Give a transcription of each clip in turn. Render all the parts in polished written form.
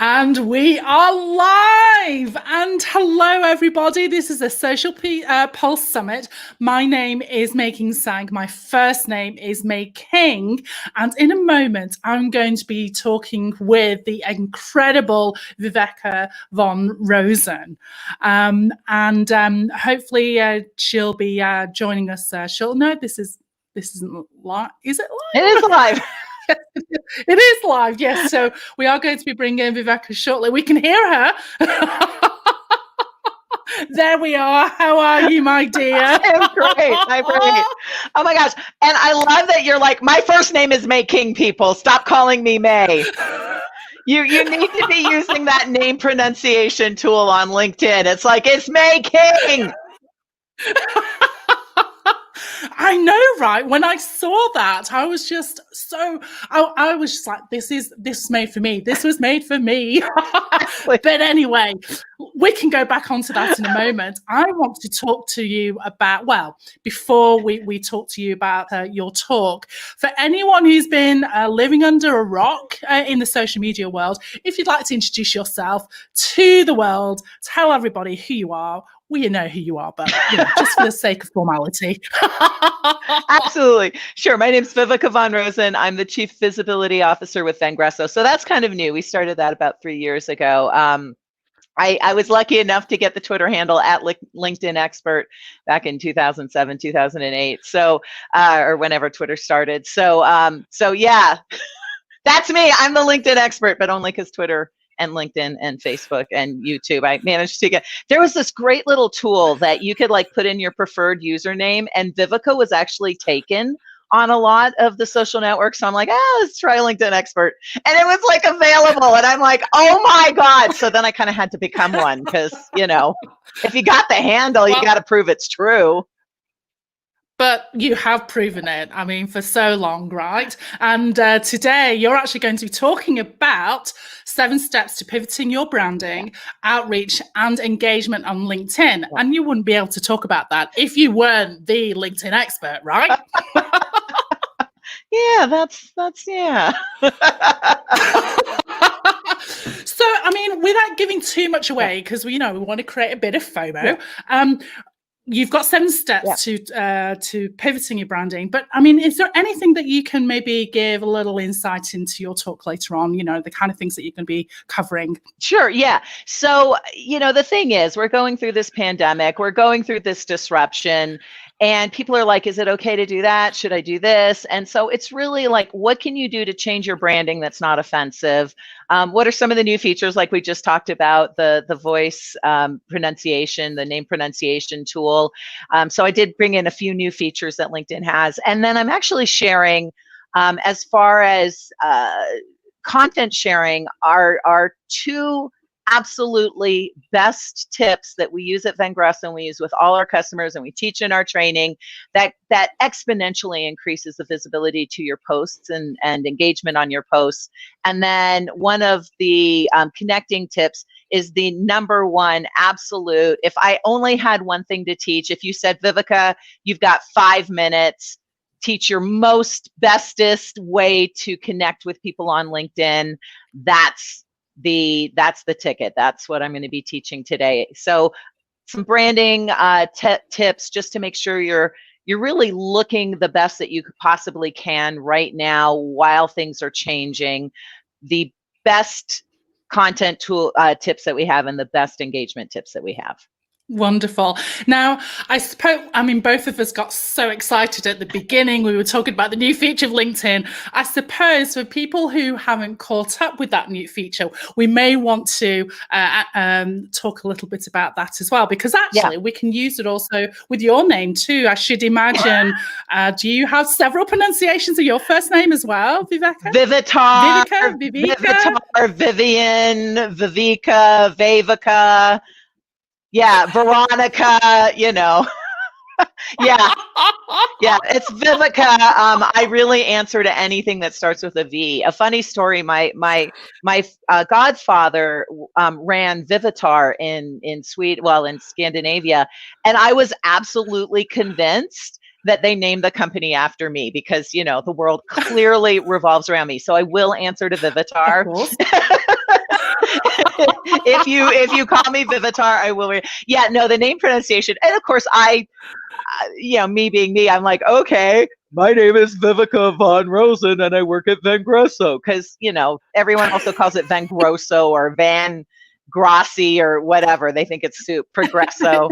And we are live. And hello, everybody. This is a Social Pulse Summit. My name is May King Sang. My first name is May King. And in a moment, I'm going to be talking with the incredible Viveka von Rosen. Hopefully she'll be joining us shortly. No, this isn't live. Is it live? It is live. It is live, yes. So we are going to be bringing in Viveka shortly. We can hear her. There we are. How are you, my dear? I'm great. I'm great. Oh my gosh. And I love that you're like, my first name is May King, people. Stop calling me May. You need to be using that name pronunciation tool on LinkedIn. It's like, it's May King. I know, right? When I saw that, I was just I was just like, this is made for me. This was made for me. But anyway, we can go back onto that in a moment. I want to talk to you about, well, before we talk to you about your talk, for anyone who's been living under a rock in the social media world, if you'd like to introduce yourself to the world, tell everybody who you are. We know who you are, but just for the sake of formality. Absolutely. Sure. My name's Viveka von Rosen. I'm the Chief Visibility Officer with Vengresso. So that's kind of new. We started that about 3 years ago. I was lucky enough to get the Twitter handle at LinkedIn Expert back in 2007, 2008. So, or whenever Twitter started. So yeah, that's me. I'm the LinkedIn expert, but only because Twitter and LinkedIn and Facebook and YouTube, I managed to get, there was this great little tool that you could like put in your preferred username, and Viveka was actually taken on a lot of the social networks. So I'm like, let's try LinkedIn Expert. And it was like available. And I'm like, oh my God. So then I kind of had to become one because, if you got the handle, you got to prove it's true. But you have proven it, I mean, for so long, right? And today you're actually going to be talking about 7 steps to pivoting your branding, outreach, and engagement on LinkedIn. And you wouldn't be able to talk about that if you weren't the LinkedIn expert, right? Yeah, that's yeah. So, I mean, without giving too much away, because we want to create a bit of FOMO, you've got 7 steps to pivoting your branding. But I mean, is there anything that you can maybe give a little insight into your talk later on, the kind of things that you're going to be covering? Sure. Yeah. So, the thing is, we're going through this pandemic, we're going through this disruption, and people are like, is it okay to do that? Should I do this? And so it's really like, what can you do to change your branding that's not offensive? What are some of the new features, like we just talked about, the voice pronunciation, the name pronunciation tool. So I did bring in a few new features that LinkedIn has. And then I'm actually sharing, as far as content sharing, are 2 absolutely best tips that we use at Vengresso and we use with all our customers and we teach in our training that exponentially increases the visibility to your posts and engagement on your posts. And then one of the connecting tips is the number 1 absolute. If I only had one thing to teach, if you said, Viveka, you've got 5 minutes, teach your most bestest way to connect with people on LinkedIn, that's the ticket. That's what I'm going to be teaching today. So some branding tips just to make sure you're really looking the best that you possibly can right now while things are changing. The best content tool tips that we have and the best engagement tips that we have. Wonderful. Now, I suppose, both of us got so excited at the beginning. We were talking about the new feature of LinkedIn. I suppose for people who haven't caught up with that new feature, we may want to talk a little bit about that as well, because actually we can use it also with your name too, I should imagine. Do you have several pronunciations of your first name as well, Viveka? Viveka, Vivian, Viveka, Viveka. Yeah, Veronica, Yeah, it's Viveka. I really answer to anything that starts with a V. A funny story: my godfather ran Vivitar in Sweden, in Scandinavia, and I was absolutely convinced that they name the company after me because, you know, the world clearly revolves around me. So I will answer to Of Vivitar. course. If you call me Vivitar, I will. Yeah, no, the name pronunciation. And of course, you know, me being me, I'm like, okay, my name is Viveka von Rosen and I work at Vengresso. Because, you know, everyone also calls it Vengrosso or Van Grossi or whatever. They think it's soup, Progresso.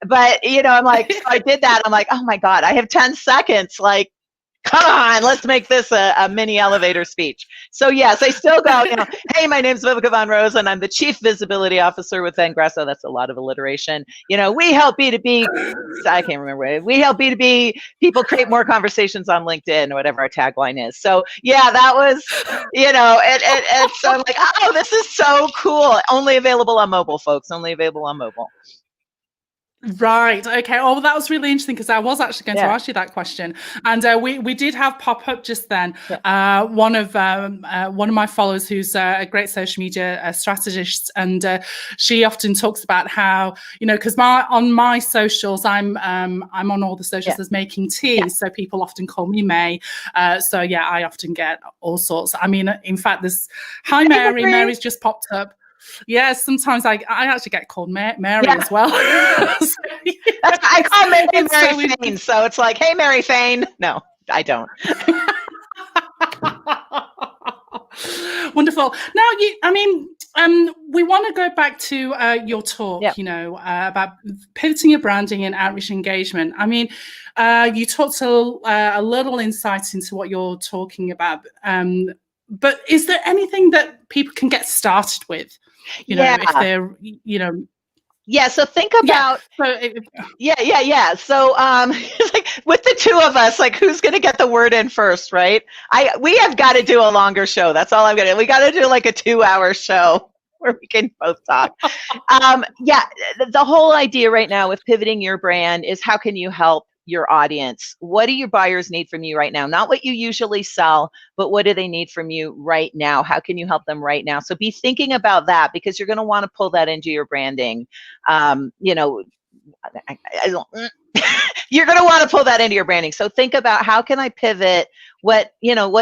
But, you know, I'm like, so I did that. I'm like, oh my God, I have 10 seconds. Like, come on, let's make this a mini elevator speech. So yes, I still go, you know, hey, my name's Viveka von Rosen. I'm the Chief Visibility Officer with Vengresso. That's a lot of alliteration. You know, we help B2B, I can't remember, we help B2B people create more conversations on LinkedIn, or whatever our tagline is. So yeah, that was, you know, and so I'm like, oh, this is so cool. Only available on mobile, folks, only available on mobile. Right. Okay. Oh, well, that was really interesting because I was actually going to ask you that question, and we did have pop up just then. One of my followers, who's a great social media strategist, and she often talks about how, you know, because on my socials, I'm on all the socials as Making Tea, so people often call me May. So yeah, I often get all sorts. I mean, in fact, this hi Mary, Mary's just popped up. Yeah, sometimes I actually get called Mary as well. So, I call Mary Fane, so it's like, hey, Mary Fane. No, I don't. Wonderful. Now, we want to go back to your talk, you know, about pivoting your branding and outreach engagement. I mean, you talked a little insight into what you're talking about. But is there anything that people can get started with? You know, if they're, you know. Yeah, so think about So it's like with the two of us, like who's gonna get the word in first, right? We have got to do a longer show. That's all I'm gonna. We got to do like a 2-hour show where we can both talk. The whole idea right now with pivoting your brand is how can you help your audience? What do your buyers need from you right now? Not what you usually sell, but what do they need from you right now? How can you help them right now? So be thinking about that because you're going to want to pull that into your branding. You know, you're going to want to pull that into your branding. So think about how can I pivot what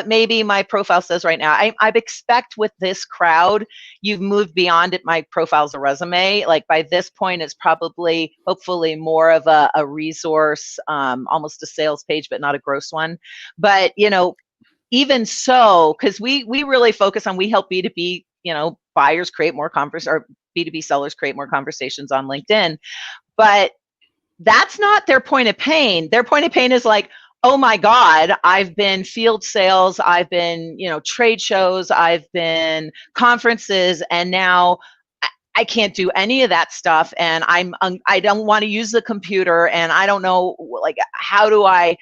maybe my profile says right now. I expect with this crowd, you've moved beyond it. My profile's a resume. Like by this point, it's probably, hopefully more of a resource, almost a sales page, but not a gross one. But, you know, even so, because we really focus on, we help B2B, you know, buyers create more or B2B sellers create more conversations on LinkedIn. But that's not their point of pain. Their point of pain is like, oh my God, I've been field sales, I've been, you know, trade shows, I've been conferences, and now I can't do any of that stuff, and I don't want to use the computer, and I don't know, like, how do I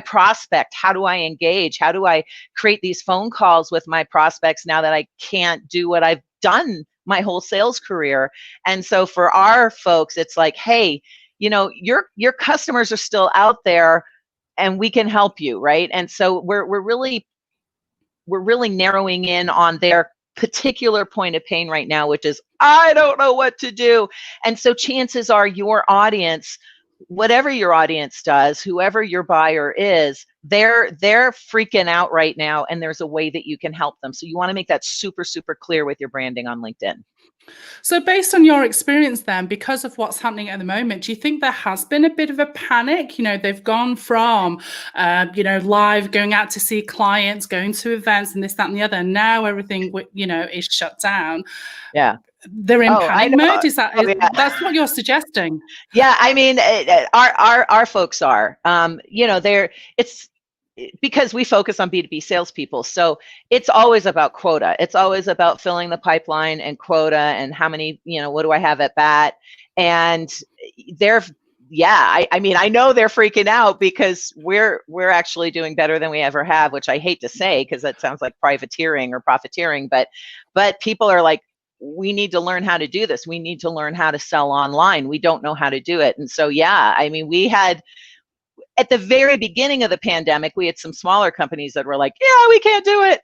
prospect? How do I engage? How do I create these phone calls with my prospects now that I can't do what I've done my whole sales career? And so for our folks, it's like, hey, you know, your customers are still out there, and we can help you, right? And so we're really narrowing in on their particular point of pain right now, which is, I don't know what to do. And so chances are your audience, whatever your audience does, whoever your buyer is, they're freaking out right now, and there's a way that you can help them. So you want to make that super, super clear with your branding on LinkedIn. So based on your experience then, because of what's happening at the moment, do you think there has been a bit of a panic? You know, they've gone from, you know, live, going out to see clients, going to events and this, that, and the other. And now everything, you know, is shut down. Yeah. They're in panic mode? That's what you're suggesting? Yeah, I mean, our folks are, you know, it's because we focus on B2B salespeople. So it's always about quota. It's always about filling the pipeline and quota and how many, you know, what do I have at bat? And I mean, I know they're freaking out because we're actually doing better than we ever have, which I hate to say, because that sounds like privateering or profiteering, but people are like, we need to learn how to do this. We need to learn how to sell online. We don't know how to do it. And so, yeah, I mean, we had, at the very beginning of the pandemic, we had some smaller companies that were like, yeah, we can't do it,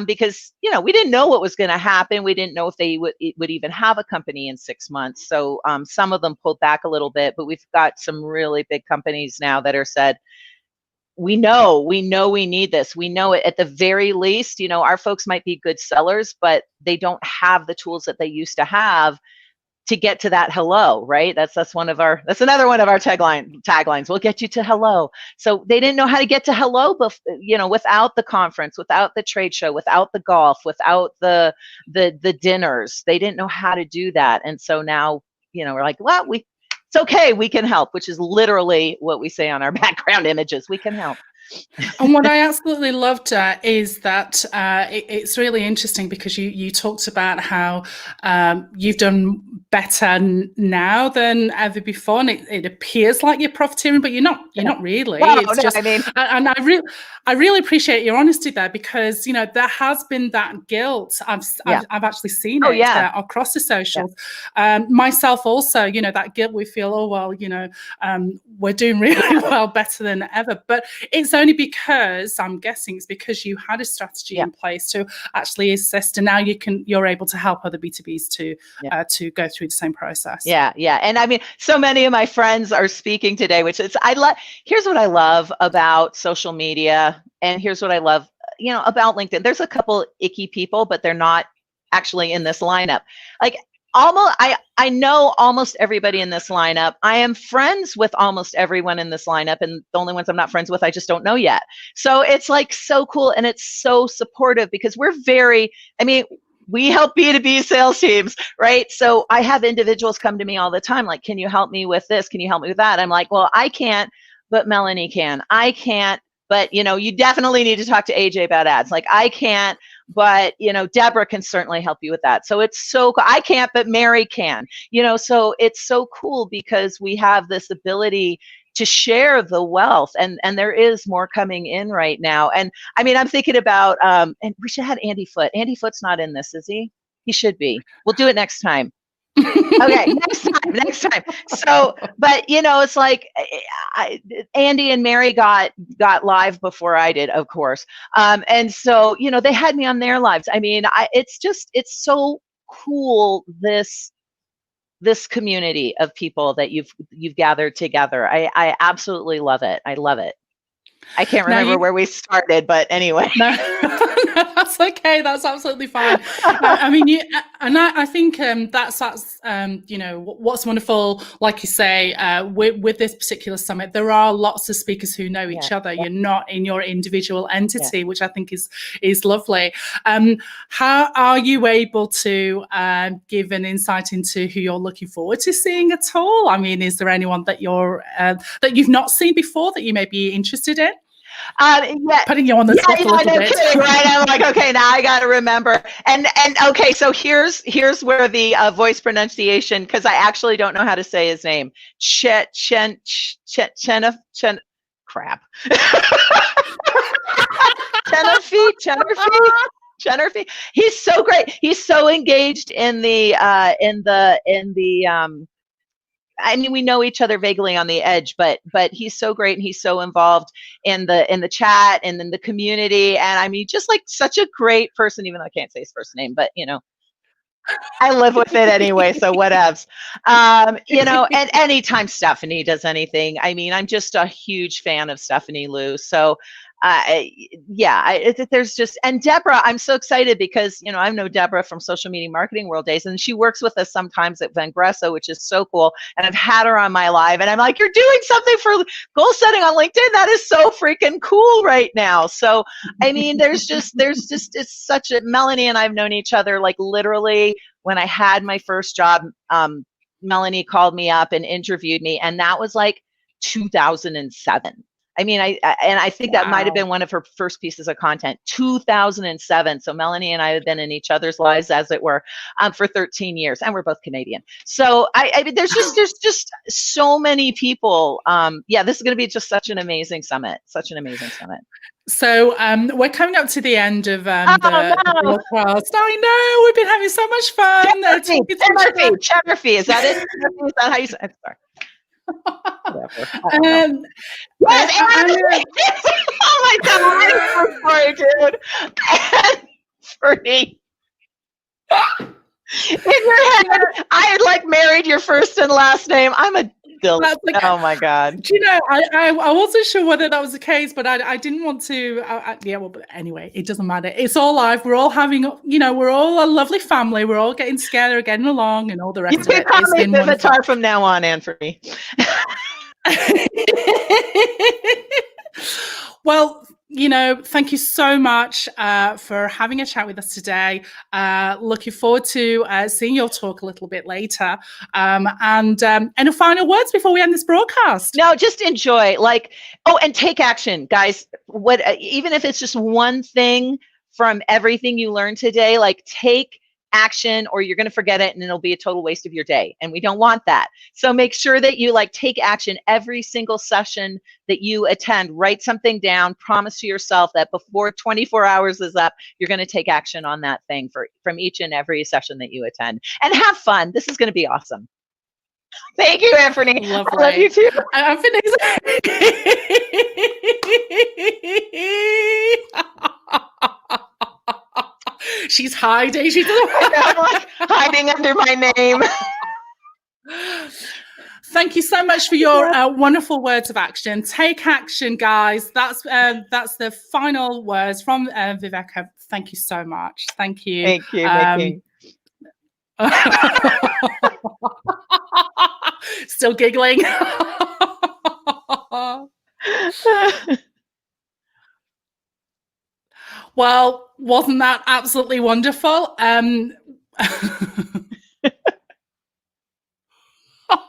because, you know, we didn't know what was going to happen. We didn't know if they would even have a company in 6 months. So some of them pulled back a little bit, but we've got some really big companies now that are said, we know we need this. We know it at the very least, our folks might be good sellers, but they don't have the tools that they used to have to get to that hello, right? That's another one of our taglines. We'll get you to hello. So they didn't know how to get to hello, without the conference, without the trade show, without the golf, without the dinners. They didn't know how to do that. And so now, we're like, well, it's okay, we can help, which is literally what we say on our background images. We can help. And what I absolutely loved is that it's really interesting because you talked about how you've done better now than ever before, and it appears like you're profiteering, but you're not really. No, it's just, and I really appreciate your honesty there, because there has been that guilt. I've actually seen it across the socials. Myself also, that guilt. We feel, oh well, we're doing really well, better than ever, but it's only because, I'm guessing it's because you had a strategy in place to actually assist, and now you're able to help other B2Bs to go through the same process. Yeah. And I mean, so many of my friends are speaking today, which is, here's what I love about social media, and here's what I love, about LinkedIn. There's a couple icky people, but they're not actually in this lineup. Like, I know almost everybody in this lineup. I am friends with almost everyone in this lineup, and the only ones I'm not friends with, I just don't know yet. So it's like so cool, and it's so supportive, because we help B2B sales teams, right? So I have individuals come to me all the time, like, can you help me with this? Can you help me with that? I'm like, well, I can't, but Melanie can. I can't, but you definitely need to talk to AJ about ads. Like, I can't, but Deborah can certainly help you with that. So it's so cool. I can't, but Mary can. So it's so cool because we have this ability to share the wealth, and there is more coming in right now. And I mean, I'm thinking about and we should have Andy Foote. Andy Foote's not in this, is he? He should be. We'll do it next time. Okay, next time. So, but it's like Andy and Mary got live before I did, of course. And so, they had me on their lives. I mean, it's so cool, this community of people that you've gathered together. I absolutely love it. I love it. I can't remember where we started, but anyway. No, that's okay. That's absolutely fine. I mean, I think that's what's wonderful. Like you say, with this particular summit, there are lots of speakers who know each other. You're not in your individual entity, which I think is lovely. How are you able to give an insight into who you're looking forward to seeing at all? I mean, is there anyone that you've not seen before that you may be interested in? Putting you on the spot a little bit. Kidding, right? I'm like, okay, now I got to remember. And okay, so here's where the voice pronunciation, because I actually don't know how to say his name. Crap. Chennerfee. He's so great. He's so engaged in the I mean, we know each other vaguely on the edge, but he's so great, and he's so involved in the chat and in the community. And I mean, just like such a great person, even though I can't say his first name, but I live with it anyway, so whatevs. And anytime Stephanie does anything, I mean, I'm just a huge fan of Stephanie Liu. So there's just, and Deborah, I'm so excited because, I know Deborah from Social Media Marketing World Days, and she works with us sometimes at Vengresso, which is so cool. And I've had her on my live, and I'm like, you're doing something for goal setting on LinkedIn. That is so freaking cool right now. So, I mean, there's just, it's such a, Melanie and I've known each other, like literally when I had my first job, Melanie called me up and interviewed me, and that was like 2007. I mean, I think that might have been one of her first pieces of content, 2007. So Melanie and I have been in each other's lives, as it were, for 13 years, and we're both Canadian. So I mean, there's just so many people. This is going to be just such an amazing summit. So we're coming up to the end of the podcast. I know, we've been having so much fun. Chennerfee, is that it? Is that how you say it? Sorry. Oh my God, I'm so sorry, dude. And Fernie, in your head, I had like married your first and last name. I'm a Still, That's like, oh my God. do you know, I wasn't sure whether that was the case, but I didn't want to. Yeah, well, but anyway, it doesn't matter. It's all live. We're all having, we're all a lovely family. We're all getting together, getting along, and all the rest of it. Call It's me been wonderful. Vivitar from now on, Anthony. Well, thank you so much for having a chat with us today. Looking forward to seeing your talk a little bit later. And any final words before we end this broadcast? No, just enjoy. And take action, guys. Even if it's just one thing from everything you learned today, take action, or you're going to forget it and it'll be a total waste of your day, and we don't want that. So make sure that you take action every single session that you attend. Write something down, promise to yourself that before 24 hours is up, you're going to take action on that thing from each and every session that you attend, and have fun. This is going to be awesome. Thank you, Anthony. Lovely. I love you too. Anthony's she's hiding. She's hiding under my name. Thank you so much for your wonderful words of action. Take action, guys. That's the final words from Viveka. Thank you so much. Thank you. Thank you. Still giggling. Well, wasn't that absolutely wonderful?